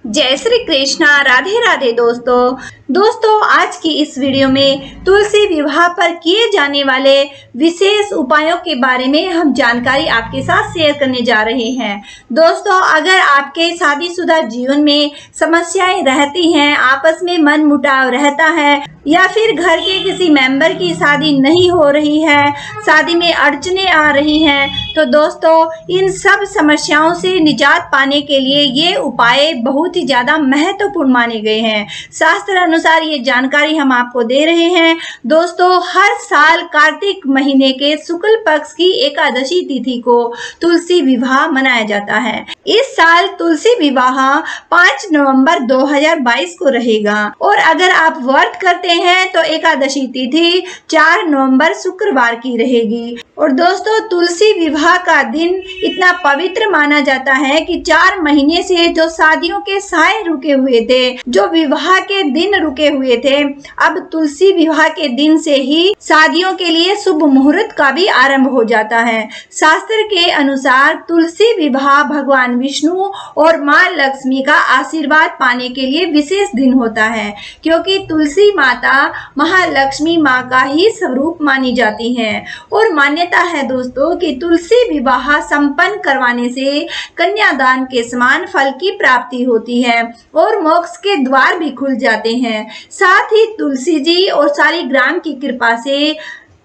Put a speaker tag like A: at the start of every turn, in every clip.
A: जय श्री कृष्णा। राधे राधे दोस्तों आज की इस वीडियो में तुलसी विवाह पर किए जाने वाले विशेष उपायों के बारे में हम जानकारी आपके साथ शेयर करने जा रहे हैं। दोस्तों, अगर आपके शादीशुदा जीवन में समस्याएं रहती हैं, आपस में मनमुटाव रहता है या फिर घर के किसी मेंबर की शादी नहीं हो रही है, शादी में अड़चने आ रही हैं, तो दोस्तों इन सब समस्याओं से निजात पाने के लिए ये उपाय बहुत ही ज्यादा महत्वपूर्ण माने गए हैं। शास्त्र अनुसार ये जानकारी हम आपको दे रहे हैं। दोस्तों, हर साल कार्तिक महीने के शुक्ल पक्ष की एकादशी तिथि को तुलसी विवाह मनाया जाता है। इस साल तुलसी विवाह 5 नवंबर 2022 को रहेगा और अगर आप व्रत करते हैं तो एकादशी तिथि 4 नवंबर शुक्रवार की रहेगी। और दोस्तों, तुलसी विवाह का दिन इतना पवित्र माना जाता है कि 4 महीने से जो शादियों के साए रुके हुए थे, जो विवाह के दिन रुके हुए थे, अब तुलसी विवाह के दिन से ही शादियों के लिए शुभ मुहूर्त का भी आरंभ हो जाता है। शास्त्र के अनुसार तुलसी विवाह भगवान विष्णु और माँ लक्ष्मी का आशीर्वाद पाने के लिए विशेष दिन होता है, क्योंकि तुलसी माता महालक्ष्मी माँ का ही स्वरूप मानी जाती है। और मान्यता है दोस्तों कि तुलसी विवाह संपन्न करवाने से कन्यादान के समान फल की प्राप्ति होती है और मोक्ष के द्वार भी खुल जाते हैं। साथ ही तुलसी जी और शालिग्राम की कृपा से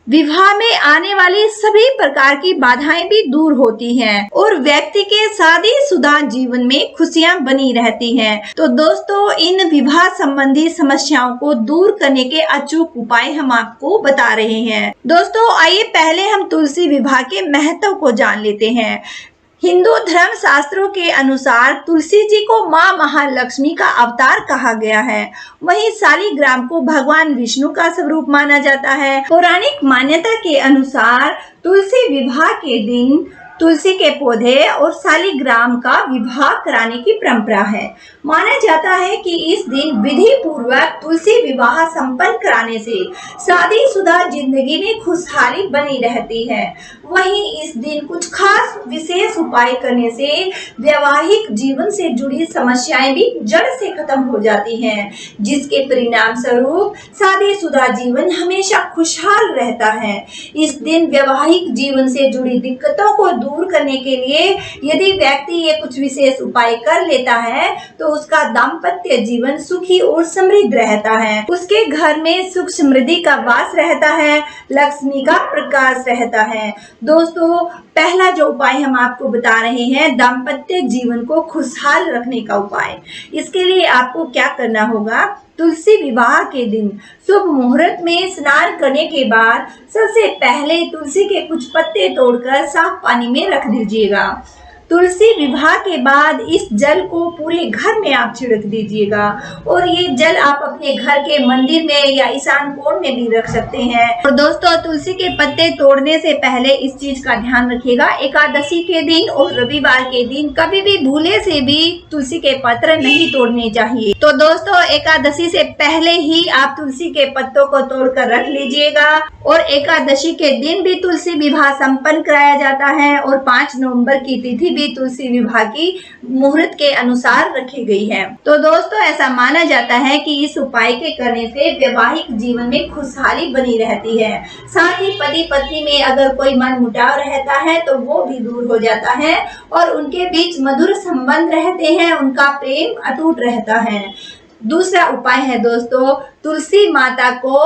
A: विवाह में आने वाली सभी प्रकार की बाधाएं भी दूर होती हैं और व्यक्ति के शादीशुदा जीवन में खुशियां बनी रहती हैं। तो दोस्तों, इन विवाह संबंधी समस्याओं को दूर करने के अचूक उपाय हम आपको बता रहे हैं। दोस्तों, आइए पहले हम तुलसी विवाह के महत्व को जान लेते हैं। हिंदू धर्म शास्त्रों के अनुसार तुलसी जी को माँ महालक्ष्मी का अवतार कहा गया है। वहीं शालिग्राम को भगवान विष्णु का स्वरूप माना जाता है। पौराणिक मान्यता के अनुसार तुलसी विवाह के दिन तुलसी के पौधे और शालिग्राम का विवाह कराने की परंपरा है। माना जाता है कि इस दिन विधि पूर्वक तुलसी विवाह संपन्न कराने से शादीशुदा जिंदगी में खुशहाली बनी रहती है। वहीं इस दिन कुछ खास विशेष उपाय करने से वैवाहिक जीवन से जुड़ी समस्याएं भी जड़ से खत्म हो जाती हैं, जिसके परिणाम स्वरूप शादीशुदा जीवन हमेशा खुशहाल रहता है। इस दिन वैवाहिक जीवन से जुड़ी दिक्कतों को दूर करने के लिए यदि व्यक्ति ये कुछ विशेष उपाय कर लेता है तो उसका दाम्पत्य जीवन सुखी और समृद्ध रहता है। उसके घर में सुख समृद्धि का वास रहता है, लक्ष्मी का प्रकाश रहता है। दोस्तों, पहला जो उपाय हम आपको बता रहे हैं, दाम्पत्य जीवन को खुशहाल रखने का उपाय। इसके लिए आपको क्या करना होगा? तुलसी विवाह के दिन शुभ मुहूर्त में स्नान करने के बाद सबसे पहले तुलसी के कुछ पत्ते तोड़कर साफ पानी में रख दीजिएगा। तुलसी विवाह के बाद इस जल को पूरे घर में आप छिड़क दीजिएगा और ये जल आप अपने घर के मंदिर में या ईशान कोण में भी रख सकते हैं। और दोस्तों, तुलसी के पत्ते तोड़ने से पहले इस चीज का ध्यान रखिएगा, एकादशी के दिन और रविवार के दिन कभी भी भूले से भी तुलसी के पत्र नहीं तोड़ने चाहिए। तो दोस्तों, एकादशी से पहले ही आप तुलसी के पत्तों को तोड़कर रख लीजिएगा। और एकादशी के दिन भी तुलसी विवाह संपन्न कराया जाता है और 5 नवंबर की तिथि तुलसी विवाह की मुहूर्त के अनुसार रखी गई है। तो दोस्तों, ऐसा माना जाता है कि इस उपाय के करने से वैवाहिक जीवन में खुशहाली बनी रहती है। साथ ही पति पत्नी में अगर कोई मनमुटाव रहता है तो वो भी दूर हो जाता है और उनके बीच मधुर संबंध रहते हैं, उनका प्रेम अटूट रहता है। दूसरा उपाय है दोस्तों, तुलसी माता को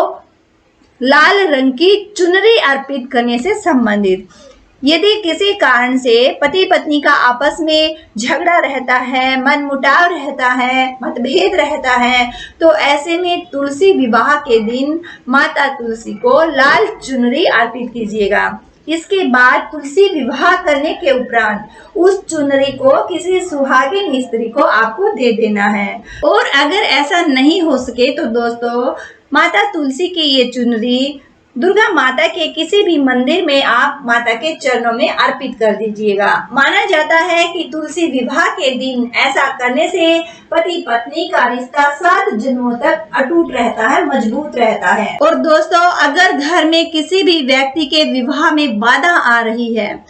A: लाल रंग की चुनरी अर्पित करने से संबंधित। यदि किसी कारण से पति पत्नी का आपस में झगड़ा रहता है, मनमुटाव रहता है, मतभेद रहता है, तो ऐसे में तुलसी विवाह के दिन माता तुलसी को लाल चुनरी अर्पित कीजिएगा। इसके बाद तुलसी विवाह करने के उपरांत उस चुनरी को किसी सुहागिन स्त्री को आपको दे देना है। और अगर ऐसा नहीं हो सके तो दोस्तों, माता तुलसी की ये चुनरी दुर्गा माता के किसी भी मंदिर में आप माता के चरणों में अर्पित कर दीजिएगा। माना जाता है कि तुलसी विवाह के दिन ऐसा करने से पति पत्नी का रिश्ता 7 जन्मों तक अटूट रहता है, मजबूत रहता है। और दोस्तों, अगर घर में किसी भी व्यक्ति के विवाह में बाधा आ रही है,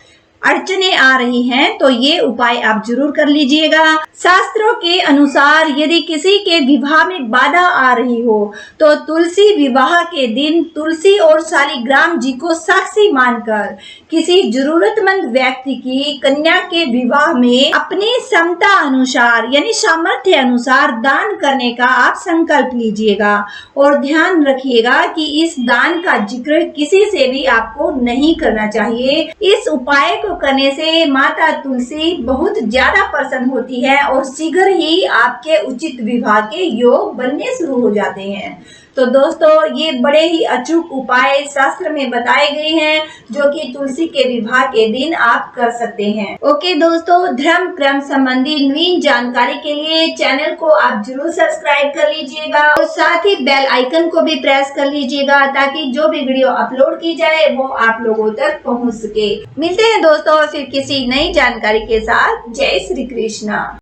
A: अड़चने आ रही हैं तो ये उपाय आप जरूर कर लीजिएगा। शास्त्रों के अनुसार यदि किसी के विवाह में बाधा आ रही हो तो तुलसी विवाह के दिन तुलसी और शालिग्राम जी को साक्षी मानकर किसी जरूरतमंद व्यक्ति की कन्या के विवाह में अपनी क्षमता अनुसार यानी सामर्थ्य अनुसार दान करने का आप संकल्प लीजिएगा। और ध्यान रखिएगा कि इस दान का जिक्र किसी से भी आपको नहीं करना चाहिए। इस उपाय को करने से माता तुलसी बहुत ज्यादा प्रसन्न होती है और शीघ्र ही आपके उचित विवाह के योग बनने शुरू हो जाते हैं। तो दोस्तों, ये बड़े ही अचूक उपाय शास्त्र में बताए गए हैं जो कि तुलसी के विवाह के दिन आप कर सकते हैं। ओके दोस्तों, धर्म क्रम संबंधी नवीन जानकारी के लिए चैनल को आप जरूर सब्सक्राइब कर लीजिएगा और साथ ही बेल आइकन को भी प्रेस कर लीजिएगा ताकि जो भी वीडियो अपलोड की जाए वो आप लोगों तक पहुंच सके। मिलते हैं दोस्तों फिर किसी नई जानकारी के साथ। जय श्री कृष्णा।